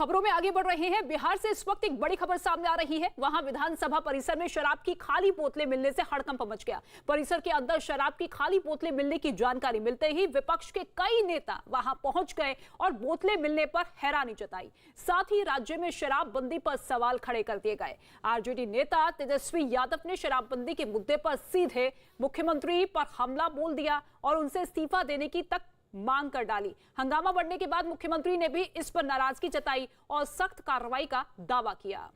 खबरों में आगे बढ़ रहे हैं। बिहार से इस वक्त एक बड़ी खबर सामने आ रही है। वहां विधानसभा परिसर में शराब की खाली बोतलें मिलने से हड़कंप मच गया। परिसर के अंदर शराब की खाली बोतलें मिलने की जानकारी मिलते ही विपक्ष के कई नेता वहां पहुंच गए और बोतलें मिलने पर हैरानी जताई। साथ ही राज्य में शराबबंदी पर सवाल खड़े कर दिए गए। आरजेडी नेता तेजस्वी यादव ने शराबबंदी के मुद्दे पर सीधे मुख्यमंत्री पर हमला बोल दिया और उनसे इस्तीफा देने की तक मांग कर डाली। हंगामा बढ़ने के बाद मुख्यमंत्री ने भी इस पर नाराजगी जताई और सख्त कार्रवाई का दावा किया।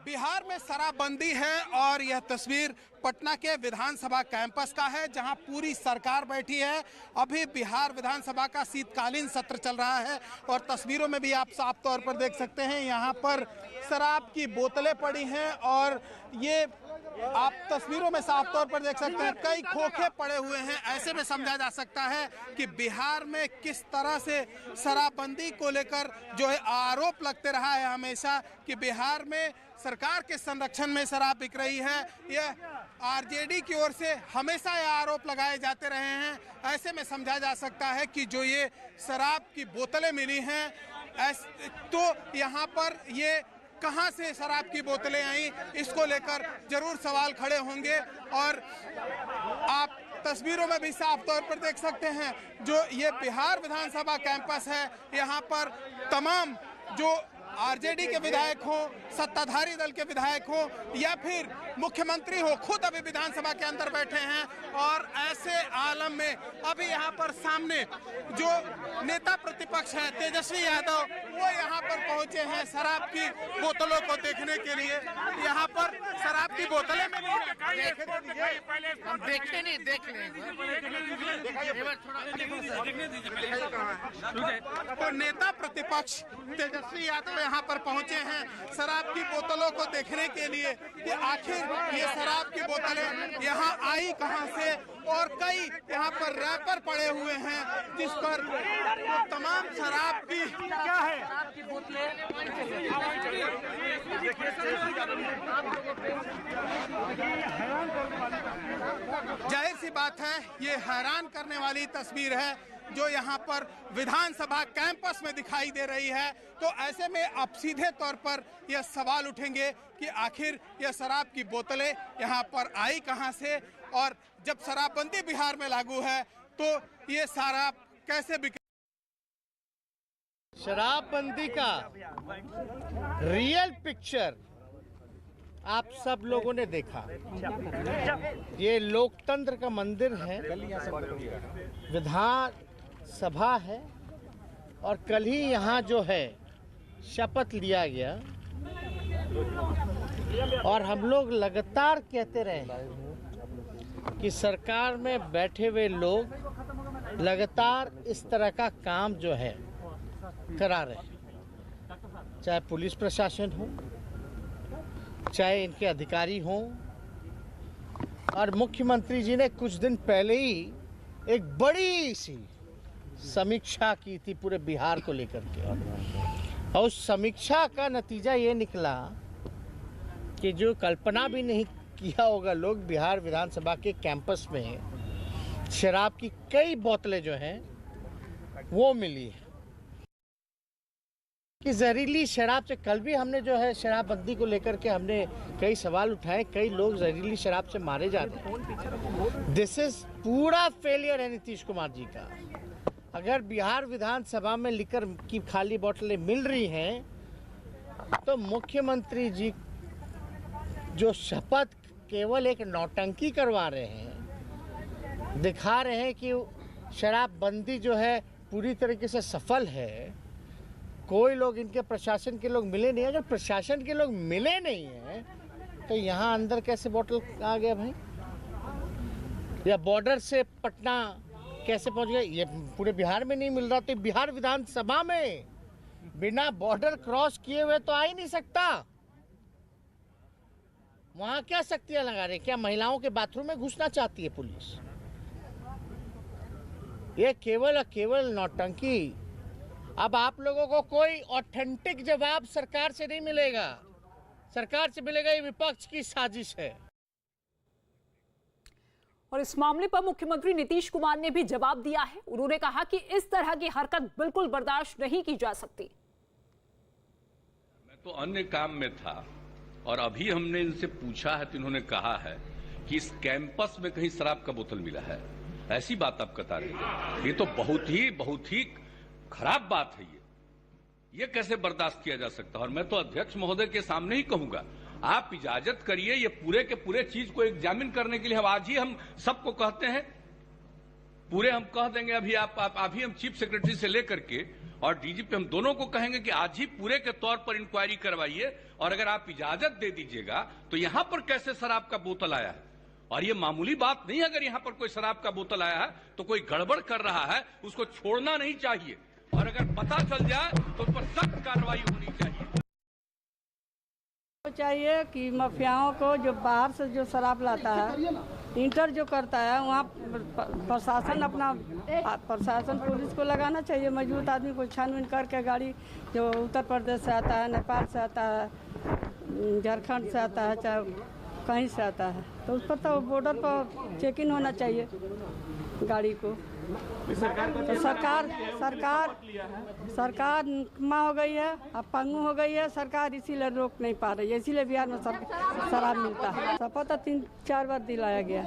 बिहार में शराबबंदी है और यह तस्वीर पटना के विधानसभा कैंपस का है, जहां पूरी सरकार बैठी है। अभी बिहार विधानसभा का शीतकालीन सत्र चल रहा है और तस्वीरों में भी आप साफ तौर पर देख सकते हैं, यहां पर शराब की बोतलें पड़ी हैं और ये आप तस्वीरों में साफ तौर पर देख सकते हैं कई खोखे पड़े हुए हैं। ऐसे में समझा जा सकता है कि बिहार में किस तरह से शराबबंदी को लेकर जो है आरोप लगते रहा है हमेशा कि बिहार में सरकार के संरक्षण में शराब बिक रही है। यह आरजेडी की ओर से हमेशा ये आरोप लगाए जाते रहे हैं। ऐसे में समझा जा सकता है कि जो ये शराब की बोतलें मिली हैं तो यहाँ पर ये कहां से शराब की बोतलें आई, इसको लेकर जरूर सवाल खड़े होंगे। और आप तस्वीरों में भी साफ तौर पर देख सकते हैं जो ये बिहार विधानसभा कैंपस है, यहाँ पर तमाम जो आरजेडी के विधायक हो, सत्ताधारी दल के विधायक हो या फिर मुख्यमंत्री हो, खुद अभी विधानसभा के अंदर बैठे हैं। और ऐसे आलम में अभी यहाँ पर सामने जो नेता प्रतिपक्ष है तेजस्वी यादव, वो यहाँ पर पहुंचे हैं शराब की बोतलों को देखने के लिए। यहाँ पर शराब की बोतलें देखते नहीं, देख तो नेता प्रतिपक्ष तेजस्वी यादव यहाँ पर पहुंचे हैं शराब की बोतलों को देखने के लिए कि आखिर ये शराब की बोतलें यहाँ आई कहां से। और कई यहाँ पर रैपर पड़े हुए हैं जिस पर तमाम शराब की क्या है जाहिर सी बात है, ये हैरान करने वाली तस्वीर है जो यहाँ पर विधानसभा कैंपस में दिखाई दे रही है। तो ऐसे में अब सीधे तौर पर यह सवाल उठेंगे कि आखिर यह शराब की बोतलें यहाँ पर आई कहां से, और जब शराबबंदी बिहार में लागू है तो ये शराब कैसे बिके। शराबबंदी का रियल पिक्चर आप सब लोगों ने देखा। ये लोकतंत्र का मंदिर है, विधान सभा है और कल ही यहाँ जो है शपथ लिया गया। और हम लोग लगातार कहते रहे कि सरकार में बैठे हुए लोग लगातार इस तरह का काम जो है करा रहे हैं, चाहे पुलिस प्रशासन हो, चाहे इनके अधिकारी हों। और मुख्यमंत्री जी ने कुछ दिन पहले ही एक बड़ी सी समीक्षा की थी पूरे बिहार को लेकर के, और उस समीक्षा का नतीजा ये निकला कि जो कल्पना भी नहीं किया होगा लोग, बिहार विधानसभा के कैंपस में शराब की कई बोतलें जो हैं वो मिली है कि जहरीली शराब से। कल भी हमने जो है शराबबंदी को लेकर के हमने कई सवाल उठाए, कई लोग जहरीली शराब से मारे जाते हैं। दिस इज पूरा फेलियर है नीतीश कुमार जी का। अगर बिहार विधानसभा में लिकर की खाली बोतलें मिल रही हैं तो मुख्यमंत्री जी जो शपथ केवल एक नौटंकी करवा रहे हैं, दिखा रहे हैं कि शराबबंदी जो है पूरी तरीके से सफल है। कोई लोग इनके प्रशासन के लोग मिले नहीं। अगर प्रशासन के लोग मिले नहीं हैं तो यहाँ अंदर कैसे बोतल आ गया भाई, या बॉर्डर से पटना कैसे पहुँच गया? ये पूरे बिहार में नहीं मिल रहा तो बिहार विधानसभा में बिना बॉर्डर क्रॉस किए हुए तो आ ही नहीं सकता। वहाँ क्या शक्तियाँ लगा रहे? क्या महिलाओं के बाथरूम में घुसना चाहती है पुलिस? ये केवल नौटंकी। अब आप लोगों को कोई ऑथेंटिक जवाब सरकार से नहीं मिलेगा। सरकार से मिलेगा ये विपक्ष की साजिश है। और इस मामले पर मुख्यमंत्री नीतीश कुमार ने भी जवाब दिया है। उन्होंने कहा कि इस तरह की हरकत बिल्कुल बर्दाश्त नहीं की जा सकती। मैं तो अन्य काम में था और अभी हमने इनसे पूछा है तो इन्होंने कहा है कि इस कैंपस में कहीं शराब का बोतल मिला है। ऐसी बात आप बता रहे हैं, ये तो बहुत ही खराब बात है। ये कैसे बर्दाश्त किया जा सकता है? और मैं तो अध्यक्ष महोदय के सामने ही कहूंगा, आप इजाजत करिए ये पूरे के पूरे चीज को एग्जामिन करने के लिए। आज ही हम सबको कहते हैं, पूरे हम कह देंगे अभी हम चीफ सेक्रेटरी से लेकर के और डीजीपी हम दोनों को कहेंगे कि आज ही पूरे के तौर पर इंक्वायरी करवाइए और अगर आप इजाजत दे दीजिएगा तो यहां पर कैसे शराब का बोतल आया है। और ये मामूली बात नहीं है, अगर यहां पर कोई शराब का बोतल आया है तो कोई गड़बड़ कर रहा है, उसको छोड़ना नहीं चाहिए और अगर पता चल जाए तो उस पर सख्त कार्रवाई होनी चाहिए कि माफियाओं को जो बाहर से जो शराब लाता है, इंटर जो करता है, वहाँ प्रशासन पुलिस को लगाना चाहिए मजबूत आदमी को, छानबीन करके गाड़ी जो उत्तर प्रदेश से आता है, नेपाल से आता है, झारखंड से आता है, चाहे कहीं से आता है, तो उस पर तो बॉर्डर पर चेकिंग होना चाहिए गाड़ी को। तो सरकार निकम्मा हो गई है, अब पंगु हो गई है सरकार, इसीलिए रोक नहीं पा रही है, इसीलिए बिहार में शराब मिलता है। शपथ 3-4 बार दिलाया गया,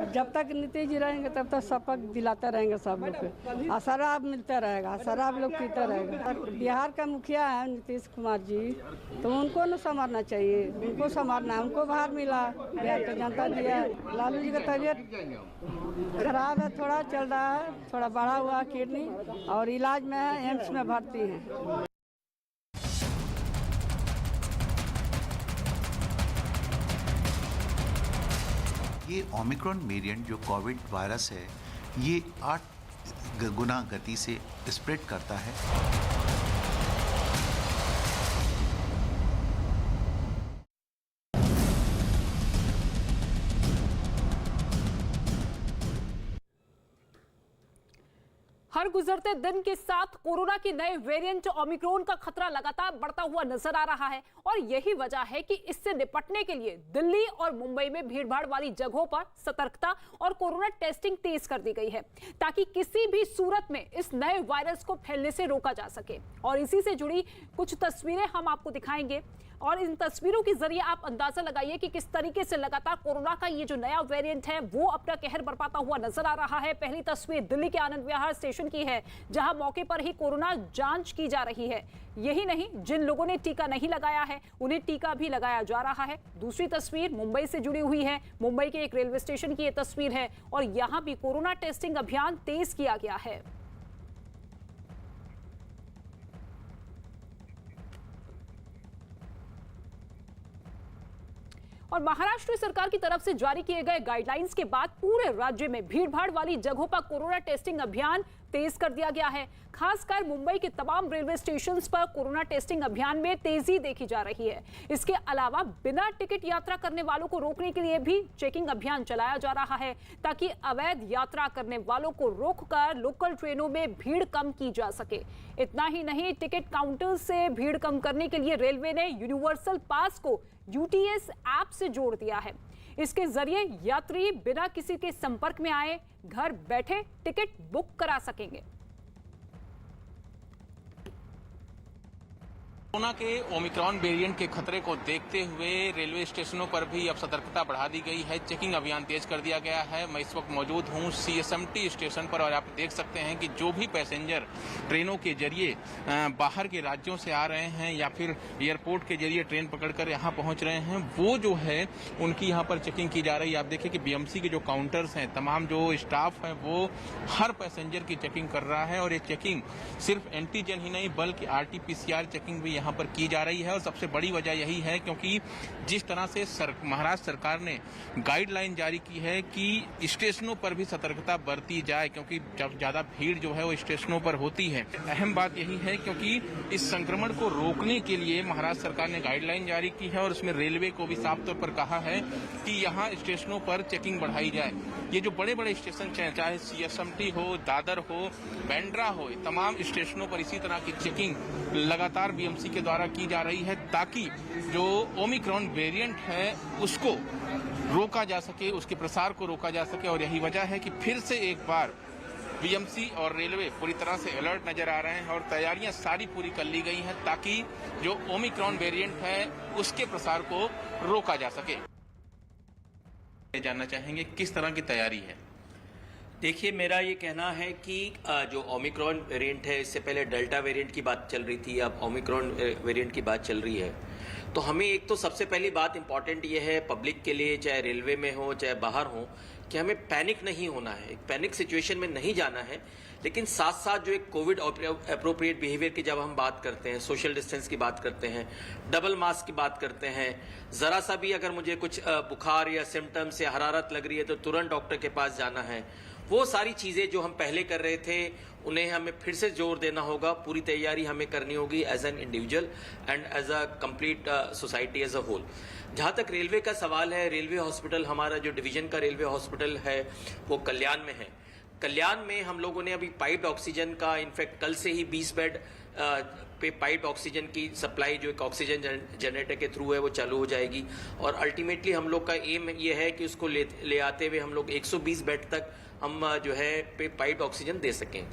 जब तक नीतीश जी रहेंगे तब तक शपथ दिलाते रहेंगे सब लोग को, और शराब मिलता रहेगा, शराब लोग पीते रहेगा। बिहार का मुखिया है नीतीश कुमार जी, तो उनको न संभालना चाहिए, उनको संभालना है, उनको बाहर मिला, बिहार की जनता दिया। लालू जी का तबीयत खराब है, थोड़ा चल रहा है, थोड़ा बड़ा हुआ किडनी और इलाज में है, एम्स में भर्ती है। ये ओमिक्रॉन वेरिएंट जो कोविड वायरस है, ये 8 गुना गति से स्प्रेड करता है। हर गुजरते दिन के साथ कोरोना के नए वेरिएंट ओमिक्रॉन का खतरा लगातार बढ़ता हुआ नजर आ रहा है और यही वजह है कि इससे निपटने के लिए दिल्ली और मुंबई में भीड़भाड़ वाली जगहों पर सतर्कता और कोरोना टेस्टिंग तेज कर दी गई है ताकि किसी भी सूरत में इस नए वायरस को फैलने से रोका जा सके। और इसी से जुड़ी कुछ तस्वीरें हम आपको दिखाएंगे और इन तस्वीरों के जरिए आप अंदाजा लगाइए कि किस तरीके से लगातार कोरोना का ये जो नया वेरिएंट है वो अपना कहर बरपाता हुआ नजर आ रहा है। पहली तस्वीर दिल्ली के आनंद विहार स्टेशन की है, जहां मौके पर ही कोरोना जांच की जा रही है। यही नहीं, जिन लोगों ने टीका नहीं लगाया है उन्हें टीका भी लगाया जा रहा है। दूसरी तस्वीर मुंबई से जुड़ी हुई है, मुंबई के एक रेलवे स्टेशन की यह तस्वीर है और यहां भी कोरोना टेस्टिंग अभियान तेज किया गया है। और महाराष्ट्र सरकार की तरफ से जारी किए गए गाइडलाइंस के बाद पूरे राज्य में भीड़भाड़ वाली जगहों पर कोरोना टेस्टिंग अभियान तेज कर दिया गया है। खासकर मुंबई के तमाम रेलवे स्टेशंस पर कोरोना टेस्टिंग अभियान में तेजी देखी जा रही है। इसके अलावा बिना टिकट यात्रा करने वालों को रोकने के लिए भी चेकिंग अभियान चलाया जा रहा है ताकि अवैध यात्रा करने वालों को रोककर लोकल ट्रेनों में भीड़ कम की जा सके। इतना ही नहीं, टिकट काउंटर से भीड़ कम करने के लिए रेलवे ने यूनिवर्सल पास को यूटीएस ऐप से जोड़ दिया है। इसके जरिए यात्री बिना किसी के संपर्क में आए घर बैठे टिकट बुक करा सकेंगे। कोरोना के ओमिक्रॉन वेरिएंट के खतरे को देखते हुए रेलवे स्टेशनों पर भी अब सतर्कता बढ़ा दी गई है, चेकिंग अभियान तेज कर दिया गया है। मैं इस वक्त मौजूद हूं सीएसएमटी स्टेशन पर और आप देख सकते हैं कि जो भी पैसेंजर ट्रेनों के जरिए बाहर के राज्यों से आ रहे हैं या फिर एयरपोर्ट के जरिए ट्रेन पकड़कर यहां पहुंच रहे हैं, वो जो है उनकी यहां पर चेकिंग की जा रही है। आप देखिए कि बीएमसी के जो काउंटर्स हैं, तमाम जो स्टाफ है वो हर पैसेंजर की चेकिंग कर रहा है और ये चेकिंग सिर्फ एंटीजन ही नहीं बल्कि आरटीपीसीआर चेकिंग भी यहाँ पर की जा रही है। और सबसे बड़ी वजह यही है क्योंकि जिस तरह से महाराष्ट्र सरकार ने गाइडलाइन जारी की है कि स्टेशनों पर भी सतर्कता बरती जाए, क्योंकि जब ज्यादा भीड़ जो है वो स्टेशनों पर होती है। अहम बात यही है क्योंकि इस संक्रमण को रोकने के लिए महाराष्ट्र सरकार ने गाइडलाइन जारी की है और उसमें रेलवे को भी साफ तौर पर कहा है कि यहाँ स्टेशनों पर चेकिंग बढ़ाई जाए। ये जो बड़े बड़े स्टेशन हैं, चाहे CSMT हो, दादर हो, बांद्रा हो, तमाम स्टेशनों पर इसी तरह की चेकिंग लगातार BMC के द्वारा की जा रही है, ताकि जो ओमिक्रॉन वेरिएंट है उसको रोका जा सके, उसके प्रसार को रोका जा सके। और यही वजह है कि फिर से एक बार BMC और रेलवे पूरी तरह से अलर्ट नजर आ रहे हैं और तैयारियां सारी पूरी कर ली गई हैं, ताकि जो ओमिक्रॉन वेरिएंट है उसके प्रसार को रोका जा सके। जानना चाहेंगे किस तरह की तैयारी है? देखिए, मेरा ये कहना है कि जो ओमिक्रॉन वेरिएंट है, इससे पहले डेल्टा वेरिएंट की बात चल रही थी, अब ओमिक्रॉन वेरिएंट की बात चल रही है। तो हमें एक तो सबसे पहली बात इंपॉर्टेंट ये है पब्लिक के लिए, चाहे रेलवे में हो चाहे बाहर हो, कि हमें पैनिक नहीं होना है, एक पैनिक सिचुएशन में नहीं जाना है। लेकिन साथ साथ जो एक कोविड अप्रोप्रिएट बिहेवियर की जब हम बात करते हैं, सोशल डिस्टेंस की बात करते हैं, डबल मास्क की बात करते हैं, ज़रा सा भी अगर मुझे कुछ बुखार या सिम्टम्स या हरारत लग रही है तो तुरंत डॉक्टर के पास जाना है, वो सारी चीज़ें जो हम पहले कर रहे थे उन्हें हमें फिर से जोर देना होगा। पूरी तैयारी हमें करनी होगी as an individual and as a complete society as a whole. जहाँ तक रेलवे का सवाल है, रेलवे हॉस्पिटल, हमारा जो डिवीजन का रेलवे हॉस्पिटल है वो कल्याण में है। कल्याण में हम लोगों ने अभी पाइप्ड ऑक्सीजन का, इनफैक्ट कल से ही 20 बेड पे पाइप्ड ऑक्सीजन की सप्लाई जो एक ऑक्सीजन जनरेटर के थ्रू है वो चालू हो जाएगी। और अल्टीमेटली हम लोग का एम ये है कि उसको ले आते हुए हम लोग 120 बेड तक हम जो है पे पाइप्ड ऑक्सीजन दे सकें,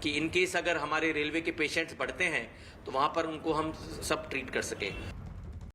कि इन केस अगर हमारे रेलवे के पेशेंट्स बढ़ते हैं तो वहाँ पर उनको हम सब ट्रीट कर सकें।